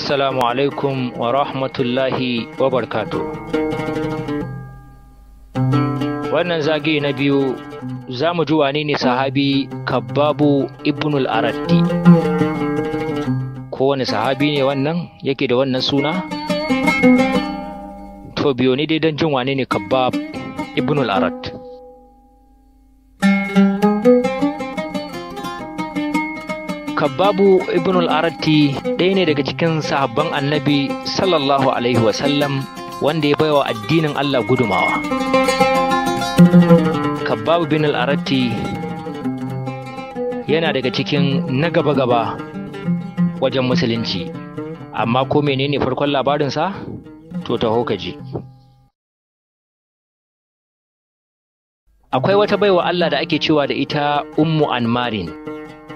Assalamu alaikum wa rahmatullahi wa barkatu. Wannan zagaye na biyu za mu ji wane ne sahabi Kabbabu ibnul Aratti. Kowane sahabi ne wannan yake da wannan suna? To biyo ni dai don jin wane ne Kabbab ibnul Aratti. Kabbabu ibnul Aratti ɗaya ne daga cikin sahabban annabi sallallahu alaihi wasallam wanda ya baiwa addinin Allah gudumawa. Kabbabu ibnul Aratti yana daga cikin na gaba-gaba wajen musulunci, amma ko menene farkon labarinsa? To taho ka ji. Akwai wata baiwa Allah da ake cewa da ita Ummu Anmarin.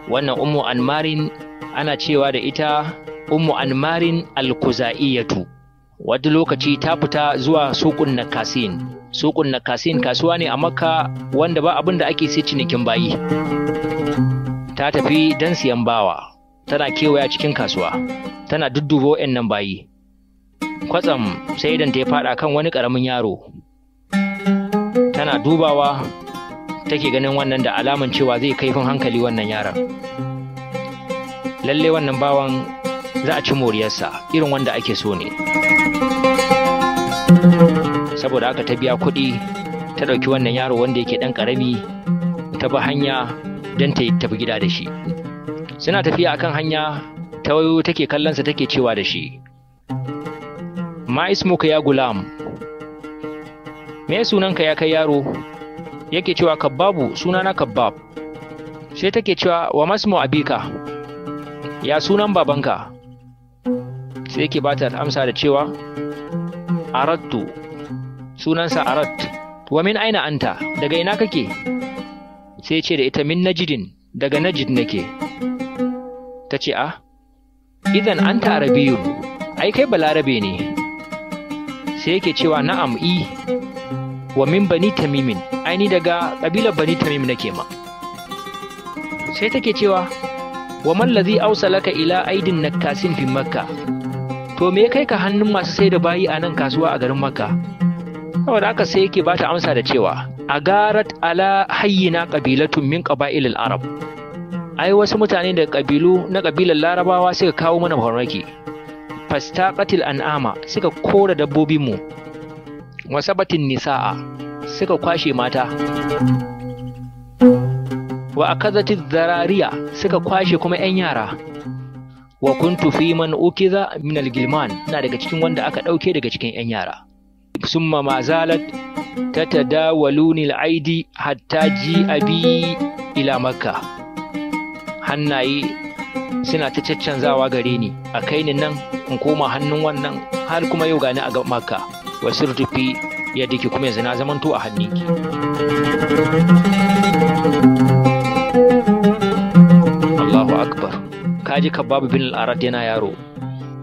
Wannan Ummu Anmarin ana cewa da ita Ummu Anmarin al-Kuzaiyatu. Wani lokaci ta fita zuwa suqun Nakasin. Suqun Nakasin kasuwa ne a Makka wanda ba abin da ake sai cinikin bayi. Ta tafi don siyan bawa. Tana kewaya cikin kasuwa. Tana dudduba waɗannan bayi. Kwatsam sai idan ta ya faɗa kan wani ƙaramin yaro. Tana dubawa take ganin wannan da alaman cewa zai kaifin hankali wannan yaron. Lalle wannan bawan za a ci moriyarsa irin wanda ake so ne. Saboda haka ta biya kuɗi ta ɗauki wannan yaro wanda yake ɗan ƙarami ta bi hanya don ta tafi gida da shi. Suna tafiya akan hanya ta wayo take kallonsa take cewa da shi, ma ismuka ya gulam, me sunanka ya kai yaro? Yake cewa Kabbabu, sunana Kabbab. Sai take cewa wa masmu abika, ya sunan babanka? Sai yake bata amsa da cewa Arattu, sunansa Arat. Wa min aina anta, daga ina kake? Sai ce da ita min Najdin, daga Najd nake. Ta ce idan anta arabiyun, ai kai balarabe ne. Sai yake cewa na'am wa min bani tamimin, aini daga ƙabilar bani tamim nake ma. Sai take cewa wa man ladhi awsalaka ila aidin nakasin fi makka, to me kai ka hannun masu sai da bayi a nan kasuwa a garin Makka? Saboda haka sai yake bata amsa da cewa agarat ala hayyina qabilatun min qaba'ilil arab, ai wasu mutane da ƙabilu na ƙabilar larabawa suka kawo mana farmaki. Fastaqatil an'ama, suka kora dabbobinmu. Wasabatin nisa'a, suka kwashe mata. Wa akazatiz zarariya, suka kwashe kuma 'yan yara. Wa kuntu fi man ukiza min al-gilman, na daga cikin wanda aka ɗauke daga cikin 'yan yara. Summa ma zalat tatadawaluni al-aidi hatta ji abi ila Makka. Hannaye suna ta caccanzawa gare ni, a kai ni nan in koma hannun wannan, har kuma yau gani a Makka. Wasu rufi yadda ke kuma yanzu na zamanto a hannunki. Allahu Akbar. Kaji Kabbabu bin al-Arat yana yaro.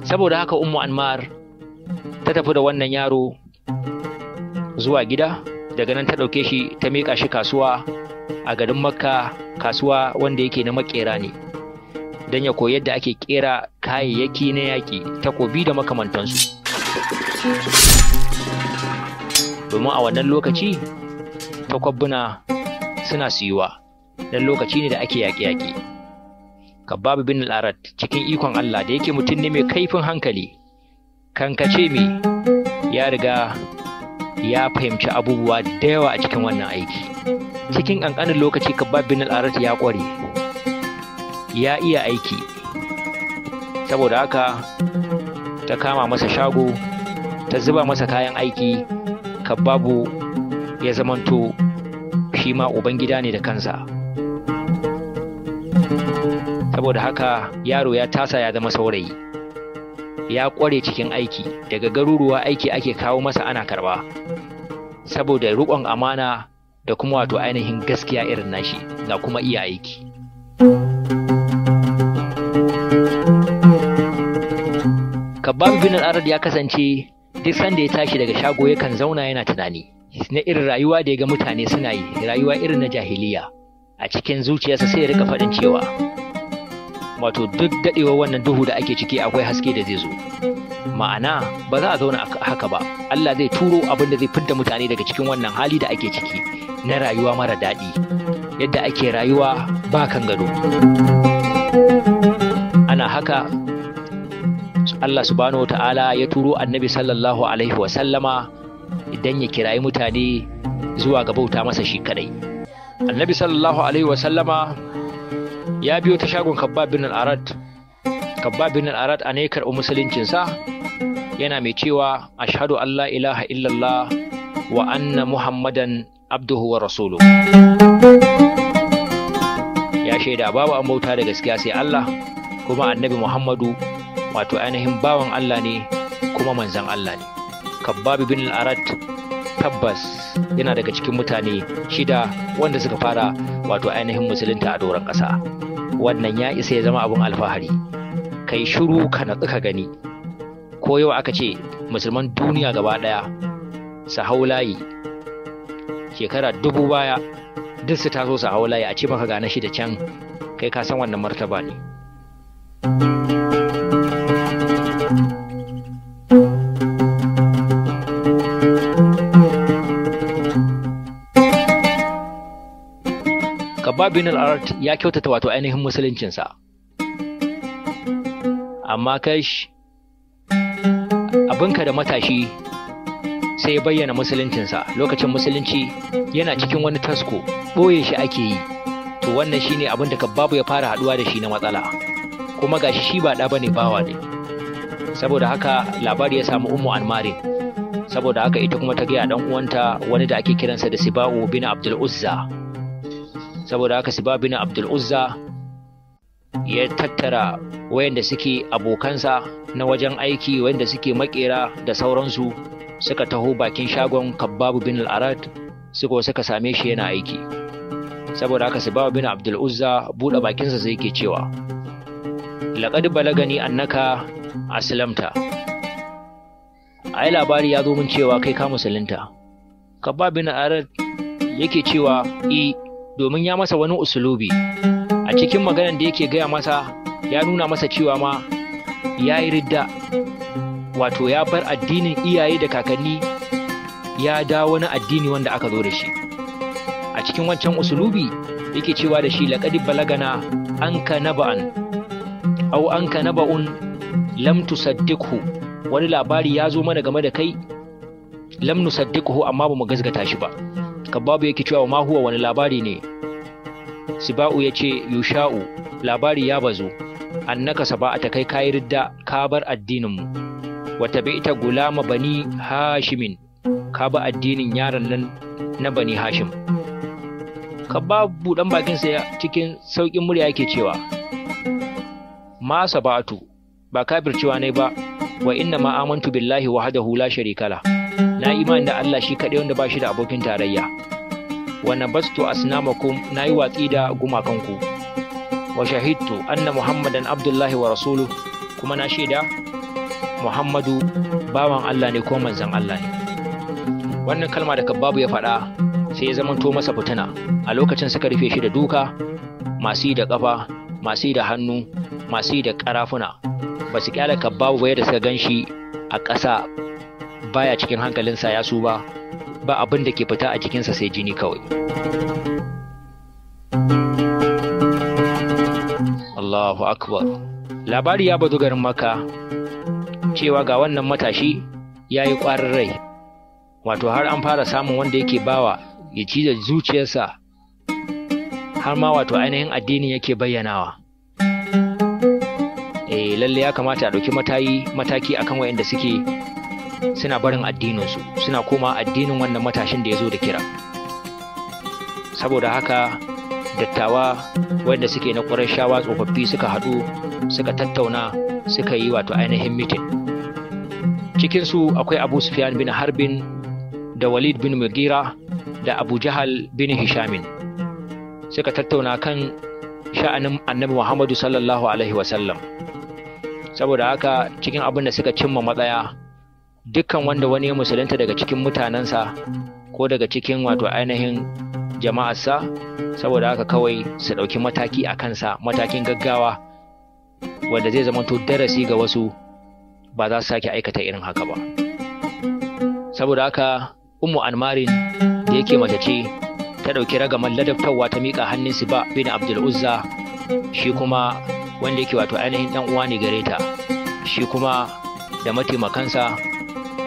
Saboda haka Ummu Anmar ta tafi da wannan yaro zuwa gida, daga nan ta ɗauke shi ta miƙa shi kasuwa a garin Makka, kasuwa wanda yake na makera ne, don ya koyi yadda ake kera kayayyaki na yaƙi, takobi da makamantansu. Domin a wannan lokaci takwabbuna suna siyuwa, dan lokaci ne da ake yaƙe-yaƙe. Kabbabu bin al-Arat cikin ikon Allah da yake mutum ne mai kaifin hankali, kankace me ya riga ya fahimci abubuwa da yawa a cikin wannan aiki. Cikin ƙanƙanin lokaci Kabbabu bin al-Arat ya ƙware, ya iya aiki. Saboda haka ta kama masa shago, ta zuba masa kayan aiki. Kabbabu ya zamanto shi ma ubangida ne da kansa. Saboda haka yaro ya tasa ya zama saurayi, ya ƙware cikin aiki, daga garuruwa aiki ake kawo masa ana karɓa, saboda riƙon amana da kuma wato ainihin gaskiya irin nashi, ga kuma iya aiki. Kabbabu bin al-Arat ya kasance duk sanda ya tashi daga shago yakan zauna yana tunani na irin rayuwa da ya ga mutane suna yi, rayuwa irin na jahiliya. A cikin zuciyarsa sai ya rika faɗin cewa wato duk daɗewa wannan duhu da ake ciki akwai haske da zai zo. Ma'ana ba za a zauna haka ba, Allah zai turo abin da zai fidda mutane daga cikin wannan hali da ake ciki na rayuwa mara daɗi, yadda ake rayuwa ba kan gado. Ana haka Allah subhanahu wata'ala ya turo annabi sallallahu alaihi wasallama idan ya kirayi mutane zuwa ga bauta masa shi kadai. Annabi sallallahu alaihi wasallama ya biyo ta shagon Khabbab bin al-Arat. Khabbab bin al-Arat ne karɓi musuluncinsa, yana mai cewa ashhadu an la ilaha illallah wa anna muhammadan abduhu wa rasuluhu. Ya shaida babu an bauta da gaskiya sai Allah, kuma annabi Muhammadu wato ainihin bawan Allah ne kuma manzon Allah ne. Khabbab bin al-Arat tabbas yana daga cikin mutane 6 wanda suka fara wato ainihin musulunta a doron ƙasa. Wannan ya isa ya zama abin alfahari. Kai shiru ka natsu ka gani, ko yau aka ce musulman duniya gaba ɗaya su hau layi shekara 1000 baya duk su taso su hau layi a ce maka gane shi da can, kai ka san wannan martaba ne. Khabbab bin al-Arat ya kyautata wato ainihin musuluncinsa, amma kai abinka da matashi sai ya bayyana musuluncinsa. Lokacin musulunci yana cikin wani tasko, ɓoye shi ake yi. To wannan shine abin da Khabbab ya fara haɗuwa da shi na matsala, kuma gashi shi ba ɗa bane, bawa ne. Saboda haka labari ya samu Ummu Anmarin, saboda haka ita kuma ta gaya ɗan uwanta wani da ake kiransa da Siba'u bin Abdul Uzza. Saboda haka Siba'u bin Abdul Uzza ya tattara wayanda suke abokansa na wajen aiki, wayanda suke makera da sauransu, suka taho bakin shagon Khabbab bin al-Arat suka same shi yana aiki. Saboda haka Siba'u bin Abdul Uzza buɗe bakinsa sai yake cewa laqad balagani annaka aslamta, ai labari ya zo min cewa kai ka musulunta. Khabbab bin al-Arat yake cewa domin ya masa wani usulubi a cikin maganar da yake gaya masa, ya nuna masa cewa ma ya yi ridda, wato ya bar addinin iyaye da kakanni ya dawo wani addini wanda aka zo da shi. A cikin wancan usulubi yake cewa da shi laqad balagana anka naba'an aw anka naba'un lam tusaddiqhu, wani labari ya zo mana game da kai lam nusaddiqhu amma ba mu gazgata shi ba. Khabbab yake cewa ma huwa, wani labari ne? Siba'u ya ce yusha'u, labari ya bazo annaka saba'ata, kai kayi ridda ka bar addinin mu, wa tabi'ta gulama bani hashimin, ka ba addinin yaron nan na bani hashim. Khabbab buɗan bakinsa cikin sauƙin murya yake cewa ma saba'atu, ba kafircewa ne ba, wa inna ma amantu billahi wahdahu la sharika la, na imani da Allah shi kaɗai wanda ba shi da abokin tarayya. Wa nabastu asnamakum, na yi watsi da gumakanku. Wa shahidtu anna muhammadan abdullahi wa rasuluhu, kuma na shaida Muhammadu bawan Allah ne ko manzon Allah ne. Wannan kalma da Khabbab ya faɗa sai ya zamanto masa fitina. A lokacin suka rufe shi da duka, masu yi da ƙafa, masu yi da hannu, masu yi da ƙarafuna. Ba su kyale Khabbab ba yadda suka gan shi a ƙasa baya cikin hankalinsa, ya su ba abin da ke fita a jikinsa sai jini kawai. Allahu akbar. Labari ya bazu garin Makka cewa ga wannan matashi ya yi ƙwarin rai, wato har an fara samun wanda yake bawa ya ci da zuciyarsa, har ma wato ainihin addini yake bayyanawa. Lalle ya kamata a ɗauki mataki akan wayanda suke suna barin addininsu, suna koma addinin wannan matashin da ya zo da kira. Saboda haka dattawa wanda suke na Qurayshawa tsofaffi suka haɗu, suka tattauna, suka yi wato ainihin mitin. Cikinsu akwai Abu Sufyan bin Harbin da Walid bin Mughira da Abu Jahal bin Hishamin. Suka tattauna kan sha'anin Annabi Muhammadu sallallahu alaihi wasallam. Saboda haka cikin abin da suka cimma matsaya, dukkan wanda wani ya musulunta daga cikin mutanensa ko daga cikin wato ainihin jama'arsa, saboda haka kawai su ɗauki mataki a kansa, matakin gaggawa wanda zai zamanto darasi ga wasu ba za su sake aikata irin haka ba. Saboda haka Ummu Anmarin da yake mace ce ta ɗauki ragaman ladabtarwa ta miƙa hannun Siba bin Abdul Uzza, shi kuma wanda yake wato ainihin ɗan uwa ne gare ta, shi kuma da mataimakansa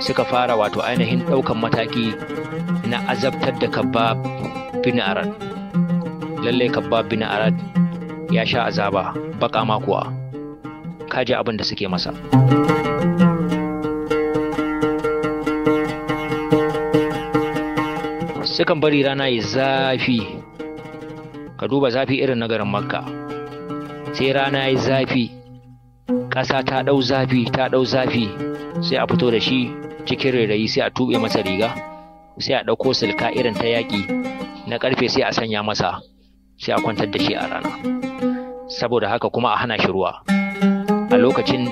suka fara wato ainihin ɗaukan mataki na azabtar da Kabbab bin Arad. Lallai Kabbab bin Arad ya sha azaba baka ma kuwa, kaji abin da suke masa. Sukan bari rana yi zafi, ka duba zafi irin na garin Makka, sai rana yi zafi, ƙasa ta ɗau zafi sai a fito da shi cikin rairayi, sai a tuɓe masa riga, sai a ɗauko silka irin ta yaƙi na ƙarfe sai a sanya masa, sai a kwantar da shi a rana. Saboda haka kuma a hana shi ruwa a lokacin,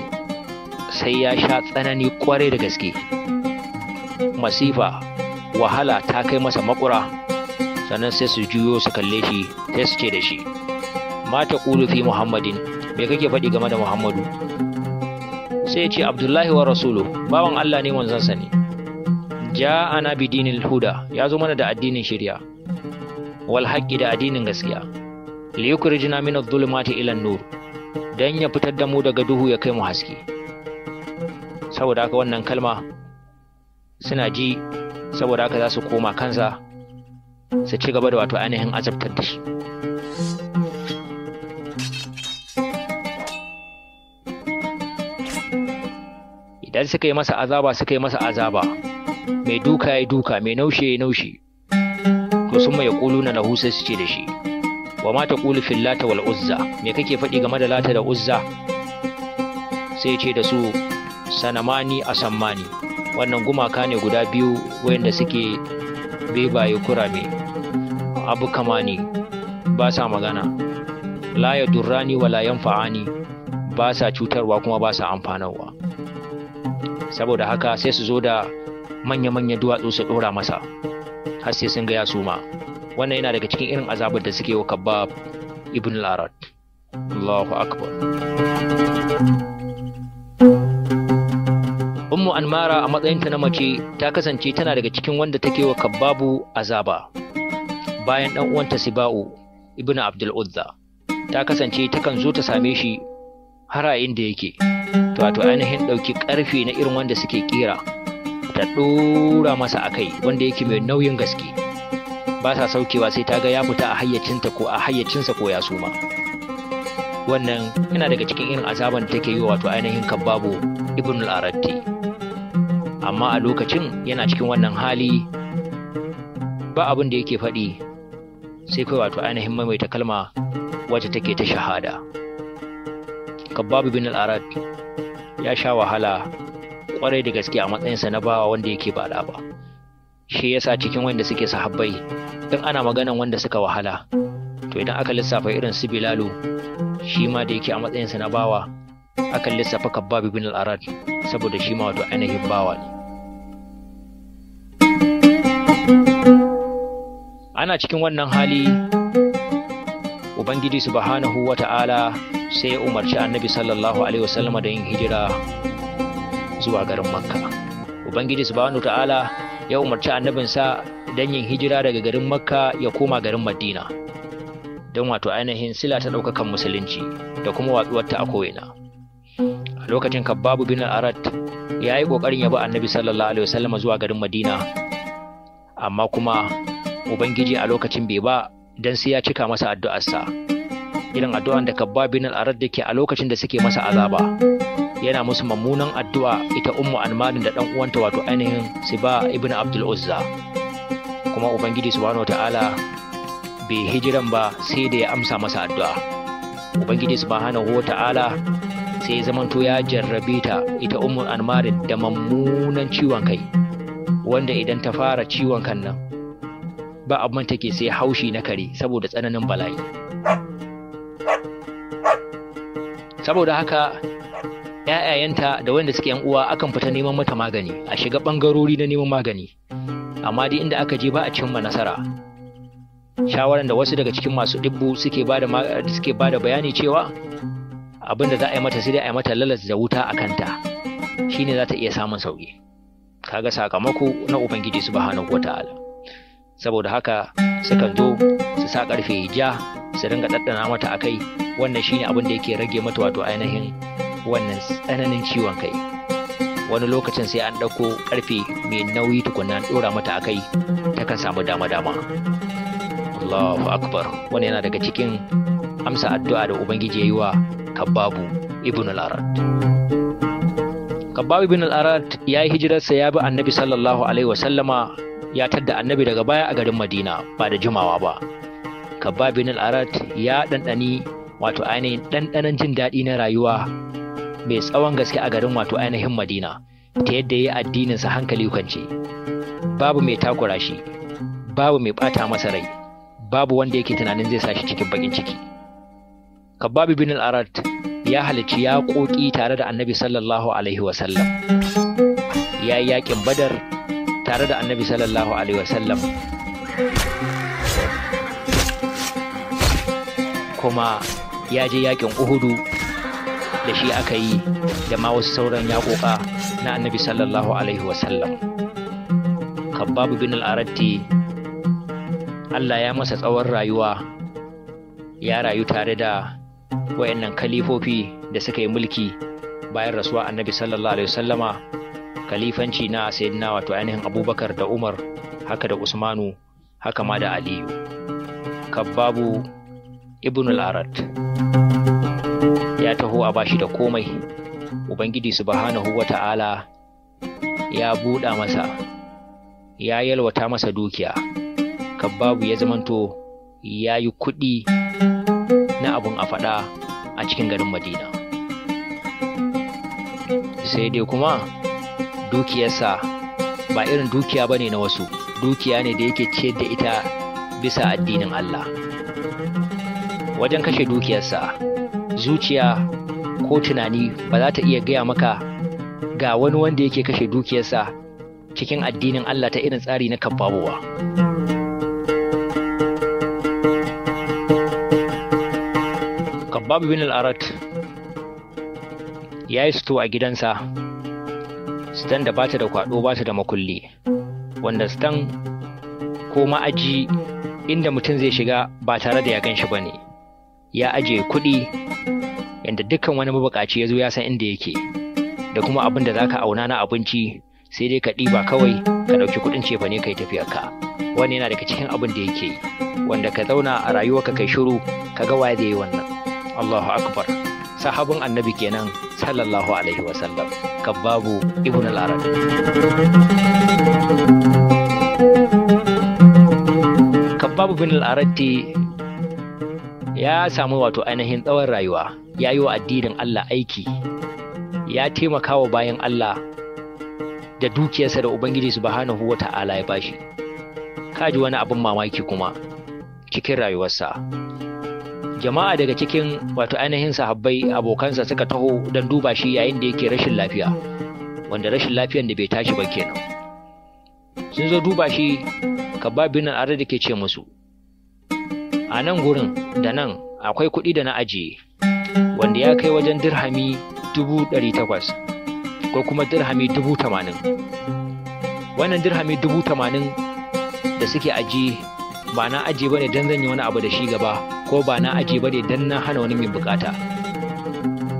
sai ya sha tsanani ƙwarai da gaske, masifa wahala ta kai masa makura. Sannan sai su juyo su kalle shi, sai su ce da shi, ma taqulu fi Muhammadin, me kake faɗi game da Muhammadu? Sai ya ce, Abdullahi wa rasulu, bawan Allah ne manzansa ne, ja'ana bi dinil huda, ya zo mana da addinin shari'a, wal haqqi, da addinin gaskiya, li yukhrijna min adh-dhulumati ila an-nur, dan ya fitar da mu daga duhu ya kai mu haske. Saboda haka wannan kalma suna ji, saboda haka za su koma kansa su ci gaba da wato ainihin azabtar da shi. Idan suka yi masa azaba, mai duka ya duka, mai naushe ya naushe, to sun mai ƙulu na lahu, sai su ce da shi, wa ma taqulu fil lata wal uzza, me kake faɗi game da lata da uzza? Sai ce da su, sanamani asammani, wannan gumaka ne guda biyu wayanda suke bebaye kurame, abu kamani, ba sa magana, la ya durrani wa la yanfa'ani, ba sa cutarwa kuma ba sa amfanarwa. Saboda haka sai su zo da manya-manya duwatsu su ɗora masa har sai sun ga ya suma. Wannan yana daga cikin irin azabar da suke wa Kabbab ibn al-Arad. Allahu akbar. Ummu Anmara a matsayinta na mace ta kasance tana daga cikin wanda take wa Kabbabu azaba. Bayan ɗan uwanta Siba'u ibn Abdul Uzza, ta kasance takan zo ta same shi har a inda yake, wato ainihin ɗauki ƙarfe na irin wanda suke ƙira ta ɗora masa a kai, wanda yake mai nauyin gaske, ba sa saukewa sai ta ga ya fita a hayyacinsa ko ya suma. Wannan yana daga cikin irin azaban da take yi wato ainihin Kabbabu ibn al-Aratti. Amma a lokacin yana cikin wannan hali, ba abin da yake faɗi sai kai wato ainihin maimaita kalma wacce take ta shahada. Kabbab bin al-Arad ya sha wahala kwarai da gaske a matsayinsa na bawa wanda yake ba da ba. Shi yasa cikin wanda suke sahabbai, dan ana maganan wanda suka wahala, to idan aka lissafa irin su Bilalu, shi ma da yake a matsayinsa na bawa, akan lissafa Kabbab bin al-Arad saboda shi ma wato ainihin bawa ne. Ana cikin wannan hali, Ubangiji subhanahu wa ta'ala sai ya umarci Annabi sallallahu alaihi wasallama da yin hijira zuwa garin Makka. Ubangiji subhanahu wa ta'ala ya umarci annabinsa don yin hijira daga garin Makka ya koma garin Madina, don wato ainihin sila ta ɗaukakan musulunci da kuma watsuwarta a ko'ina. A lokacin Kabbabu bin al-Arad ya yi ƙoƙarin ya bi Annabi sallallahu alaihi wasallama zuwa garin Madina, amma kuma Ubangiji a lokacin bai ba, dan sai ya cika masa addu'arsa, irin addu'an da Kabbab bin al-Arad yake a lokacin da suke masa azaba, yana musu mummunan addu'a ita Ummu Anmarin da dan uwanta wato ainihin Siba ibn Abdul Uzza. Kuma Ubangiji subhanahu wataala bai hijiran ba sai da ya amsa masa addu'a. Ubangiji subhanahu wataala sai ya zamanto ya jarrabe ta ita Ummu Anmarin da mummunan ciwon kai, wanda idan ta fara ciwon kan nan ba abin take sai haushi na kare saboda tsananin bala'i. Saboda haka ƴaƴayenta da wanda suke yan uwa akan fita neman mata magani, a shiga bangarori na neman magani, amma dai inda aka je ba a cimma nasara. Shawaran da wasu daga cikin masu dibbu suke bada bayani cewa abinda za a yi mata sai dai a yi mata lalas da wuta a kanta, shine za ta iya samun sauki. Kaga sakamako na Ubangiji subhanahu wataala. Saboda haka sukan zo su sa karfe ja su dinga daddana mata akai, wannan shine abin da yake rage mata wato ainihin wannan tsananin ciwon kai. Wani lokacin sai an ɗauko karfe mai nauyi tukunna an ɗora mata akai, takan samu dama-dama. Allahu akbar. Wannan yana daga cikin amsa addu'a da Ubangiji ya yi wa Kabbabu ibn al-Arad. Kabbabu ibn al-Arad ya yi hijirarsa ya bi Annabi sallallahu alaihi wasallama, ya tadda Annabi daga baya a garin Madina ba da jimawa ba. Kabbabu ibn al-Arad ya ɗanɗani wato ainihin ɗanɗanon jin daɗi na rayuwa mai tsawon gaske a garin wato ainihin Madina, ta yadda ya yi addininsa hankali kwance. Babu mai takura shi, babu mai ɓata masa rai, babu wanda yake tunanin zai sa shi cikin bakin ciki. Kabbabu bin al-Arad ya halarci yaƙoƙi tare da Annabi sallallahu alaihi wasallam. Ya yi yaƙin Badar tare da Annabi sallallahu alaihi wasallam. Kuma ya je yaƙin Uhudu da shi aka yi, da ma wasu sauran yaƙoƙa na Annabi sallallahu alaihi wasallam. Kabbabu bin al-Arad Allah ya masa tsawon rayuwa, ya rayu tare da wayannan kalifofi da suka yi mulki bayan rasuwa Annabi sallallahu alaihi wasallama, kalifanci na sayyidina wato ainihin Abubakar da Umar, haka da Usmanu, haka ma da Aliyu. Kabbabu ibn al-Arad ya taho a bashi da komai. Ubangiji subhanahu wata'ala ya buɗa masa, ya yalwata masa dukiya. Kabbabu ya zamanto ya yi kuɗi na abun a faɗa a cikin garin Madina. Sai dai kuma dukiyarsa ba irin dukiya bane na wasu, dukiya ne da yake ciyar da ita bisa addinin Allah. Wajen kashe dukiyarsa, zuciya ko tunani ba za ta iya gaya maka ga wani wanda yake kashe dukiyarsa cikin addinin Allah ta irin tsari na Kabbabu ba. Kabbabu bin al-Arad ya yi sito a gidansa, sitan da bata da kwado bata da makulli, wanda sitan ko ma'aji inda mutum zai shiga ba tare da ya gan shi bane. Ya ajiye kuɗi yanda dukkan wani mabukaci ya zo ya san inda yake, da kuma abin da zaka auna na abinci sai dai ka ɗiba kawai ka ɗauki kuɗin cefane kai tafiyarka. Wani yana daga cikin abin da yake yi, wanda ka zauna a rayuwarka kai shiru ka ga waye zai yi wannan. Allahu akbar. Sahabin Annabi kenan sallallahu alaihi wasallam, Kabbabu ibn al-Arad. Kabbabu bin al-Arad ya samu wato ainihin tsawon rayuwa, ya yi wa addinin Allah aiki, ya taimaka wa bayan Allah da dukiyarsa da Ubangiji subhanahu wata'ala ya bashi. Kaji wani abin mamaki kuma cikin rayuwarsa. Jama'a daga cikin wato ainihin sahabbai abokansa suka taho don duba shi yayin da yake rashin lafiya, wanda rashin lafiyan da bai tashi ba kenan. Sun zo duba shi, Kabbabu bin al-Arad ke ce musu, a nan gurin da nan akwai kuɗi da na ajiye wanda ya kai wajen dirhami 800 ko kuma dirhami 80,000. Wannan dirhami 80,000 da suke ajiye ba na ajiye bane dan zan yi wani abu da shi gaba, ko ba na ajiye bane dan na hana wani mai bukata.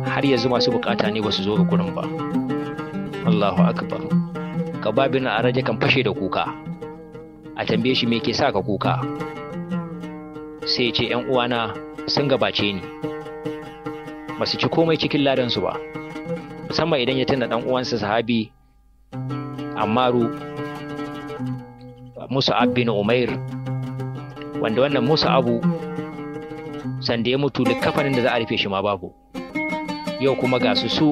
Har yanzu masu bukata ne basu zo ga gurin ba. Allahu akbar. Kabbabu bin al-Arad kan fashe da kuka. A tambaye shi me ke sa ka kuka? Sai ce ‘yan uwana sun gabace ni, ba su ci komai cikin ladansu ba, musamman idan ya tuna ɗan uwansa sahabi Ammaru Mus'ab bin Umair, wanda wannan Mus'abu sanda ya mutu likkafanin da za a rufe shi ma babu. Yau kuma ga su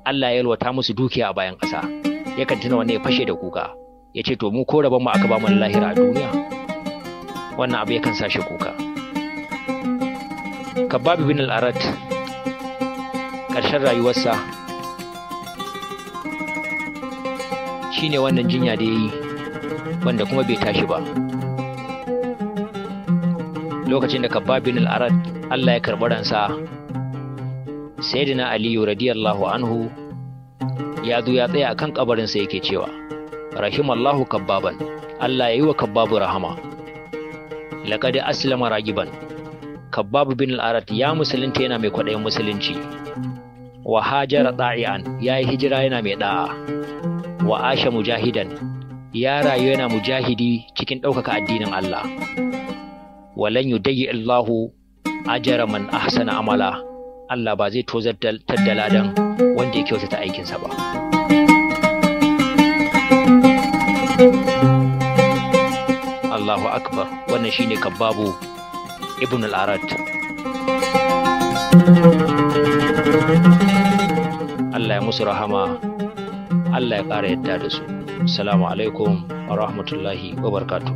Allah ya yalwata musu dukiya a bayan ƙasa, yakan tuna wannan ya fashe da kuka, ya ce to mu ko rabon mu aka ba mu lahira a duniya. Wannan abu yakan sa shi kuka. Kabbabu bin al-Arad ƙarshen rayuwarsa shine wannan jinya da ya yi, wanda kuma bai tashi ba. Lokacin da Kabbabu bin al-Arad Allah ya karɓi ransa, sayyidina aliyu radiyallahu anhu ya zo ya tsaya akan kabarinsa yake cewa rahimallahu kabbaban, Allah ya yi wa kabbabu rahama. Laqad aslama ragiban, kabbabu bin al-arat ya musulunta yana mai kwaɗayin musulunci. Wa hajara da'ian, ya yi hijira yana mai da'a. Wa asha mujahidan, ya rayu yana mujahidi cikin ɗaukaka addinin Allah. Walan yudayyi Allahu ajara man ahsana amala, Allah ba zai tozartar da ladan wanda ya kyautata aikinsa ba. Allahu akbar, wannan shine kabbabu ibn al-arat. Allah ya musu rahama, Allah ya ƙara yadda da su. Assalamu alaikum wa rahmatullahi wa barakatuh.